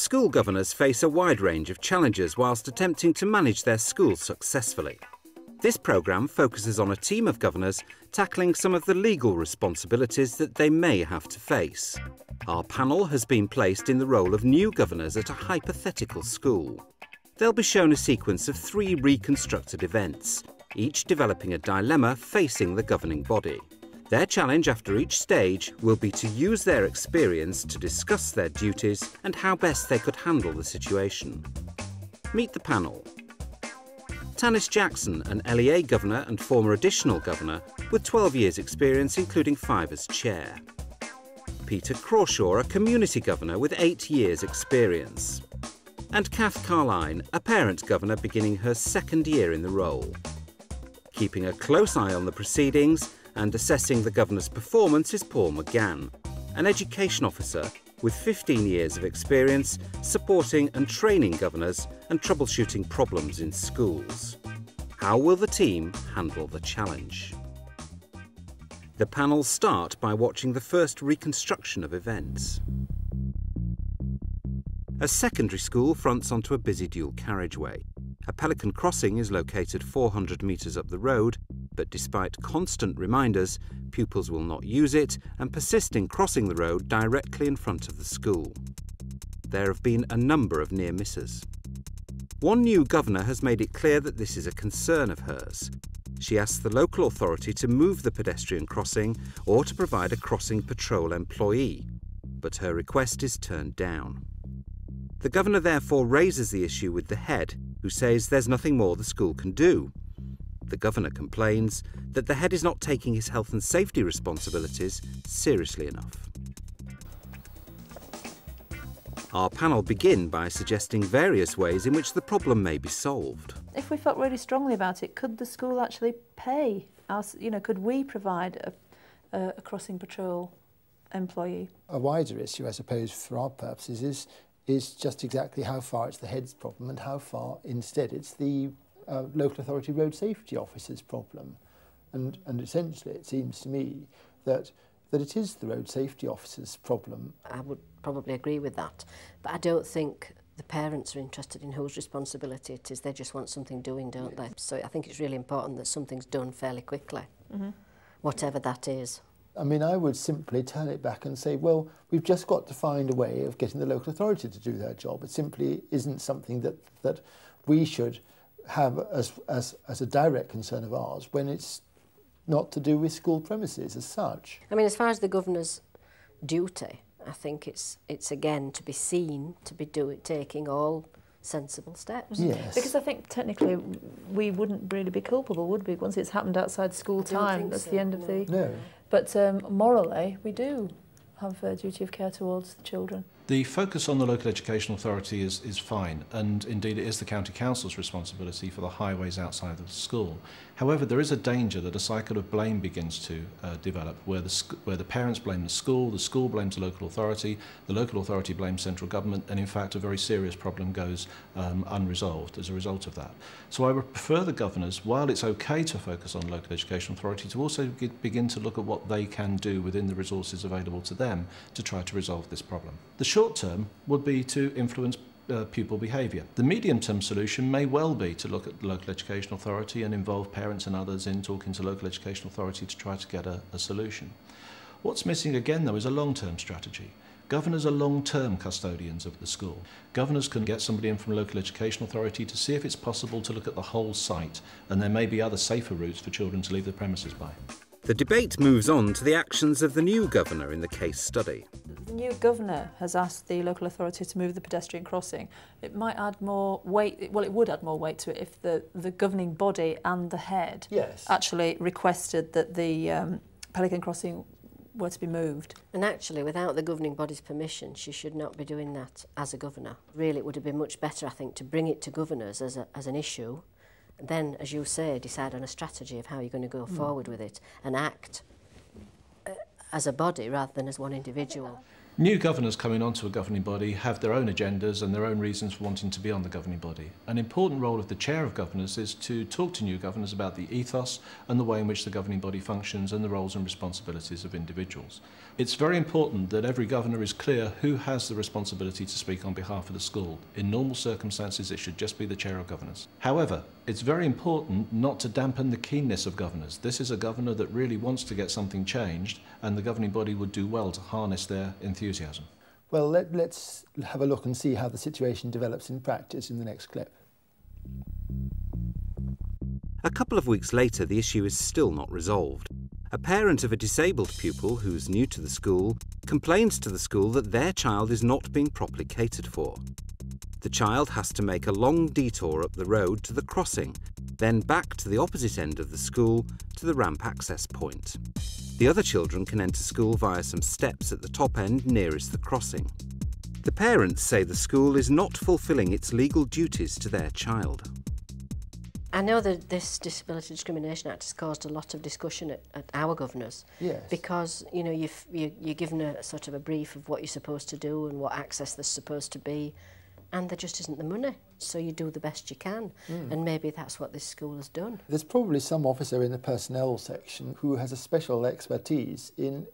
School governors face a wide range of challenges whilst attempting to manage their schools successfully. This programme focuses on a team of governors tackling some of the legal responsibilities that they may have to face. Our panel has been placed in the role of new governors at a hypothetical school. They'll be shown a sequence of 3 reconstructed events, each developing a dilemma facing the governing body. Their challenge after each stage will be to use their experience to discuss their duties and how best they could handle the situation. Meet the panel. Tanis Jackson, an LEA governor and former additional governor with 12 years experience including 5 as chair. Peter Crawshaw, a community governor with 8 years experience. And Kath Carline, a parent governor beginning her 2nd year in the role. Keeping a close eye on the proceedings and assessing the governor's performance is Paul McGann, an education officer with 15 years of experience supporting and training governors and troubleshooting problems in schools. How will the team handle the challenge? The panel start by watching the first reconstruction of events. A secondary school fronts onto a busy dual carriageway. A pelican crossing is located 400 metres up the road, but despite constant reminders, pupils will not use it and persist in crossing the road directly in front of the school. There have been a number of near misses. One new governor has made it clear that this is a concern of hers. She asked the local authority to move the pedestrian crossing or to provide a crossing patrol employee, but her request is turned down. The governor therefore raises the issue with the head, who says there's nothing more the school can do. The governor complains that the head is not taking his health and safety responsibilities seriously enough. Our panel begin by suggesting various ways in which the problem may be solved. If we felt really strongly about it, could the school actually pay us, could we provide a crossing patrol employee? A wider issue, I suppose, for our purposes is just exactly how far it's the head's problem and how far instead it's the local authority road safety officer's problem. And essentially it seems to me that it is the road safety officer's problem. I would probably agree with that, but I don't think the parents are interested in whose responsibility it is. They just want something doing, don't they? So I think it's really important that something's done fairly quickly, whatever that is. I mean, I would simply turn it back and say, well, we've just got to find a way of getting the local authority to do their job. It simply isn't something that we should have as a direct concern of ours when it's not to do with school premises as such. I mean, as far as the governor's duty, I think it's again to be seen to be taking all sensible steps. Yes. Because I think technically we wouldn't really be culpable, would we? Once it's happened outside school time, that's the end of the... No. But morally, we do have a duty of care towards the children. The focus on the local education authority is fine, and indeed it is the county council's responsibility for the highways outside of the school. However, there is a danger that a cycle of blame begins to develop, where the parents blame the school blames the local authority blames central government, and in fact a very serious problem goes unresolved as a result of that. So I would prefer the governors, while it's okay to focus on local education authority, to also begin to look at what they can do within the resources available to them to try to resolve this problem. The short term would be to influence pupil behaviour. The medium-term solution may well be to look at the local education authority and involve parents and others in talking to local education authority to try to get a solution. What's missing again though is a long-term strategy. Governors are long-term custodians of the school. Governors can get somebody in from local education authority to see if it's possible to look at the whole site, and there may be other safer routes for children to leave the premises by. The debate moves on to the actions of the new governor in the case study. The new governor has asked the local authority to move the pedestrian crossing. It might add more weight, well, it would add more weight to it if the governing body and the head actually requested that the pelican crossing were to be moved. And actually, without the governing body's permission, she should not be doing that as a governor. Really, it would have been much better, I think, to bring it to governors as an issue, and then, as you say, decide on a strategy of how you're going to go forward with it and act as a body rather than as one individual. New governors coming onto a governing body have their own agendas and their own reasons for wanting to be on the governing body. An important role of the chair of governors is to talk to new governors about the ethos and the way in which the governing body functions and the roles and responsibilities of individuals. It's very important that every governor is clear who has the responsibility to speak on behalf of the school. In normal circumstances, it should just be the chair of governors. However, it's very important not to dampen the keenness of governors. This is a governor that really wants to get something changed, and the governing body would do well to harness their enthusiasm. Well, let's have a look and see how the situation develops in practice in the next clip. A couple of weeks later, the issue is still not resolved. A parent of a disabled pupil who's new to the school complains to the school that their child is not being properly catered for. The child has to make a long detour up the road to the crossing, then back to the opposite end of the school to the ramp access point. The other children can enter school via some steps at the top end nearest the crossing. The parents say the school is not fulfilling its legal duties to their child. I know that this Disability Discrimination Act has caused a lot of discussion at our governors. Yes. Because, you know, you're given a sort of a brief of what you're supposed to do and what access there's supposed to be, and there just isn't the money, so you do the best you can, and maybe that's what this school has done. There's probably some officer in the personnel section who has a special expertise in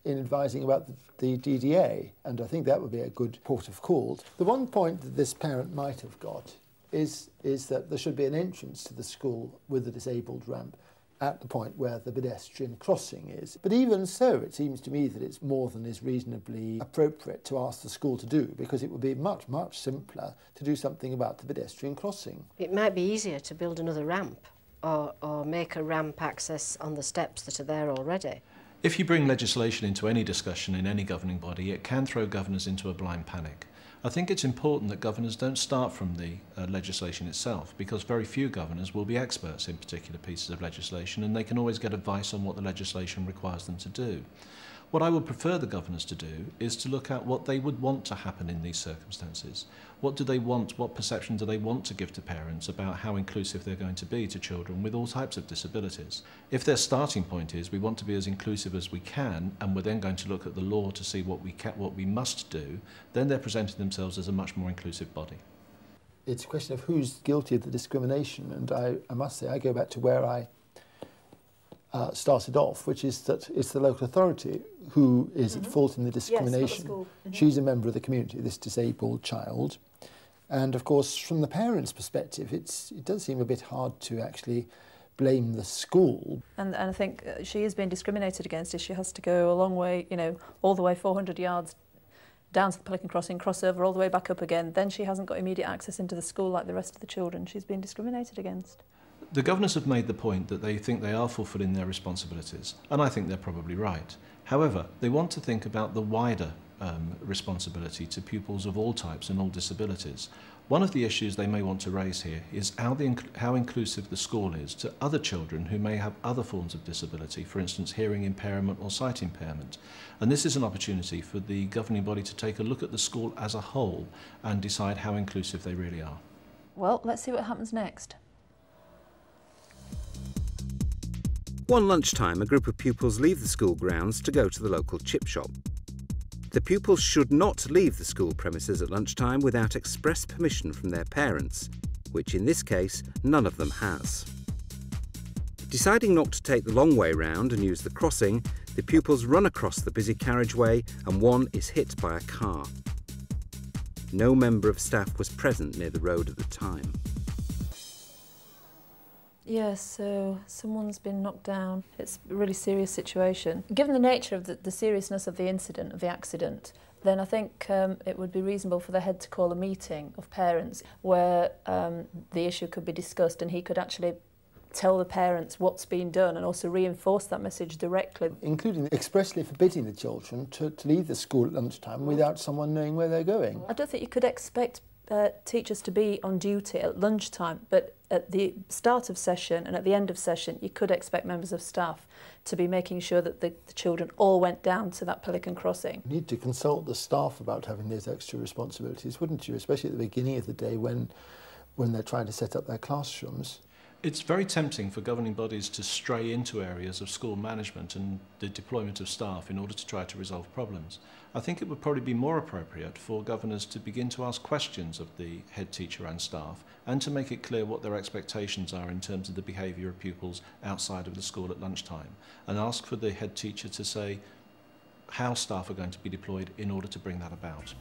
advising about the DDA, and I think that would be a good port of call. The one point that this parent might have got is that there should be an entrance to the school with a disabled ramp at the point where the pedestrian crossing is. But even so, it seems to me that it's more than is reasonably appropriate to ask the school to do, because it would be much, much simpler to do something about the pedestrian crossing. It might be easier to build another ramp or make a ramp access on the steps that are there already. If you bring legislation into any discussion in any governing body, it can throw governors into a blind panic. I think it's important that governors don't start from the legislation itself, because very few governors will be experts in particular pieces of legislation, and they can always get advice on what the legislation requires them to do. What I would prefer the governors to do is to look at what they would want to happen in these circumstances. What do they want, what perception do they want to give to parents about how inclusive they're going to be to children with all types of disabilities? If their starting point is we want to be as inclusive as we can, and we're then going to look at the law to see what we must do, then they're presenting themselves as a much more inclusive body. It's a question of who's guilty of the discrimination, and I must say I go back to where I started off, which is that it's the local authority who is at fault in the discrimination. Yes, she's a member of the community, this disabled child. And of course, from the parents' perspective, it does seem a bit hard to actually blame the school. And I think she is being discriminated against if she has to go a long way, you know, all the way 400 yards down to the Pelican Crossing, cross over all the way back up again. Then she hasn't got immediate access into the school like the rest of the children. She's being discriminated against. The governors have made the point that they think they are fulfilling their responsibilities, and I think they're probably right. However, they want to think about the wider responsibility to pupils of all types and all disabilities. One of the issues they may want to raise here is how inclusive the school is to other children who may have other forms of disability, for instance hearing impairment or sight impairment. And this is an opportunity for the governing body to take a look at the school as a whole and decide how inclusive they really are. Well, let's see what happens next. One lunchtime, a group of pupils leave the school grounds to go to the local chip shop. The pupils should not leave the school premises at lunchtime without express permission from their parents, which in this case none of them has. Deciding not to take the long way round and use the crossing, the pupils run across the busy carriageway and one is hit by a car. No member of staff was present near the road at the time. Yes, so someone's been knocked down. It's a really serious situation. Given the nature of the seriousness of the incident, of the accident, then I think it would be reasonable for the head to call a meeting of parents where the issue could be discussed and he could actually tell the parents what's been done and also reinforce that message directly. Including expressly forbidding the children to leave the school at lunchtime without someone knowing where they're going. I don't think you could expect teachers to be on duty at lunchtime, but at the start of session and at the end of session you could expect members of staff to be making sure that the children all went down to that Pelican Crossing. You need to consult the staff about having those extra responsibilities, wouldn't you? Especially at the beginning of the day when they're trying to set up their classrooms. It's very tempting for governing bodies to stray into areas of school management and the deployment of staff in order to try to resolve problems. I think it would probably be more appropriate for governors to begin to ask questions of the head teacher and staff and to make it clear what their expectations are in terms of the behaviour of pupils outside of the school at lunchtime, and ask for the head teacher to say how staff are going to be deployed in order to bring that about.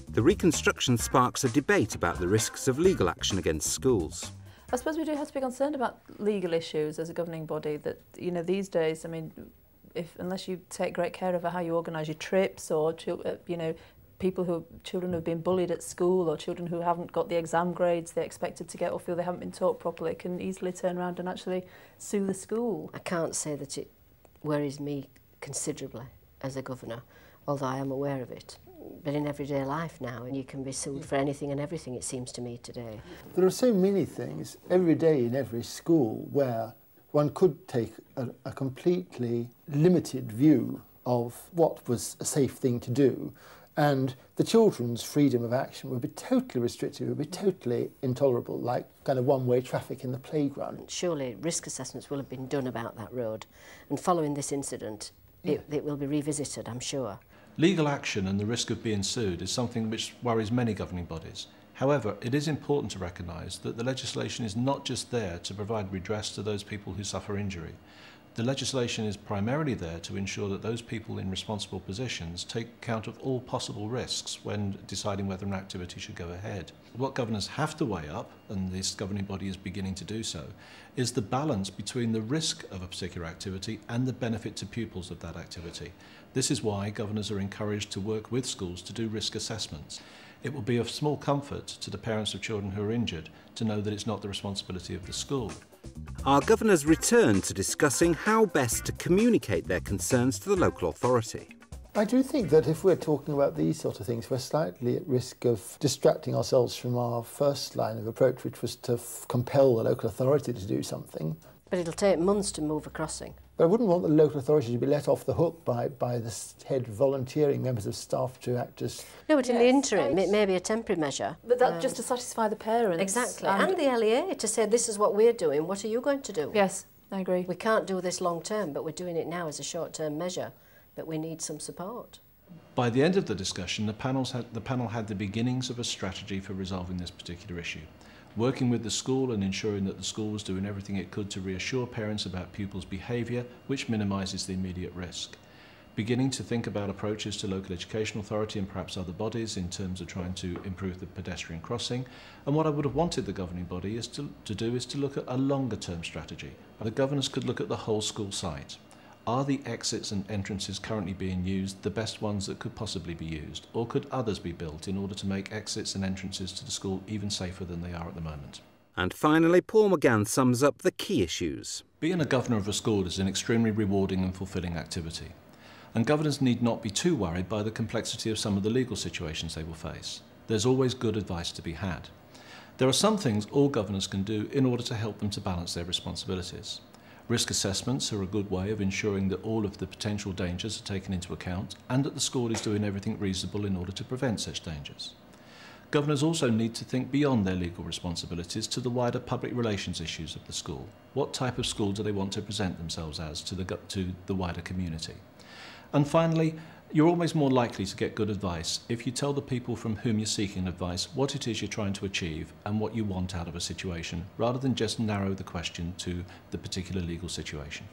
The reconstruction sparks a debate about the risks of legal action against schools. I suppose we do have to be concerned about legal issues as a governing body that, you know, these days, I mean, unless you take great care over how you organise your trips, or, you know, children who've been bullied at school, or children who haven't got the exam grades they're expected to get or feel they haven't been taught properly, can easily turn around and actually sue the school. I can't say that it worries me considerably as a governor, although I am aware of it. But in everyday life now, and you can be sued for anything and everything, it seems to me today. There are so many things every day in every school where one could take a completely limited view of what was a safe thing to do, and the children's freedom of action would be totally restricted, would be totally intolerable, like kind of one-way traffic in the playground. Surely risk assessments will have been done about that road, and following this incident, it will be revisited, I'm sure. Legal action and the risk of being sued is something which worries many governing bodies. However, it is important to recognise that the legislation is not just there to provide redress to those people who suffer injury. The legislation is primarily there to ensure that those people in responsible positions take account of all possible risks when deciding whether an activity should go ahead. What governors have to weigh up, and this governing body is beginning to do so, is the balance between the risk of a particular activity and the benefit to pupils of that activity. This is why governors are encouraged to work with schools to do risk assessments. It will be of small comfort to the parents of children who are injured to know that it's not the responsibility of the school. Our governors return to discussing how best to communicate their concerns to the local authority. I do think that if we're talking about these sort of things, we're slightly at risk of distracting ourselves from our first line of approach, which was to compel the local authority to do something. But it'll take months to move a crossing. But I wouldn't want the local authority to be let off the hook by the head volunteering members of staff to act as... No, but in the interim, it may be a temporary measure. But that just to satisfy the parents. Exactly. And the LEA to say, this is what we're doing, what are you going to do? Yes, I agree. We can't do this long term, but we're doing it now as a short-term measure. But we need some support. By the end of the discussion, the panel had the beginnings of a strategy for resolving this particular issue, working with the school and ensuring that the school was doing everything it could to reassure parents about pupils' behaviour, which minimises the immediate risk. Beginning to think about approaches to local education authority and perhaps other bodies in terms of trying to improve the pedestrian crossing. And what I would have wanted the governing body to do is to look at a longer-term strategy. The governors could look at the whole school site. Are the exits and entrances currently being used the best ones that could possibly be used, or could others be built in order to make exits and entrances to the school even safer than they are at the moment? And finally, Paul McGann sums up the key issues. Being a governor of a school is an extremely rewarding and fulfilling activity, and governors need not be too worried by the complexity of some of the legal situations they will face. There's always good advice to be had. There are some things all governors can do in order to help them to balance their responsibilities. Risk assessments are a good way of ensuring that all of the potential dangers are taken into account and that the school is doing everything reasonable in order to prevent such dangers. Governors also need to think beyond their legal responsibilities to the wider public relations issues of the school. What type of school do they want to present themselves as to the wider community? And finally, you're always more likely to get good advice if you tell the people from whom you're seeking advice what it is you're trying to achieve and what you want out of a situation, rather than just narrow the question to the particular legal situation.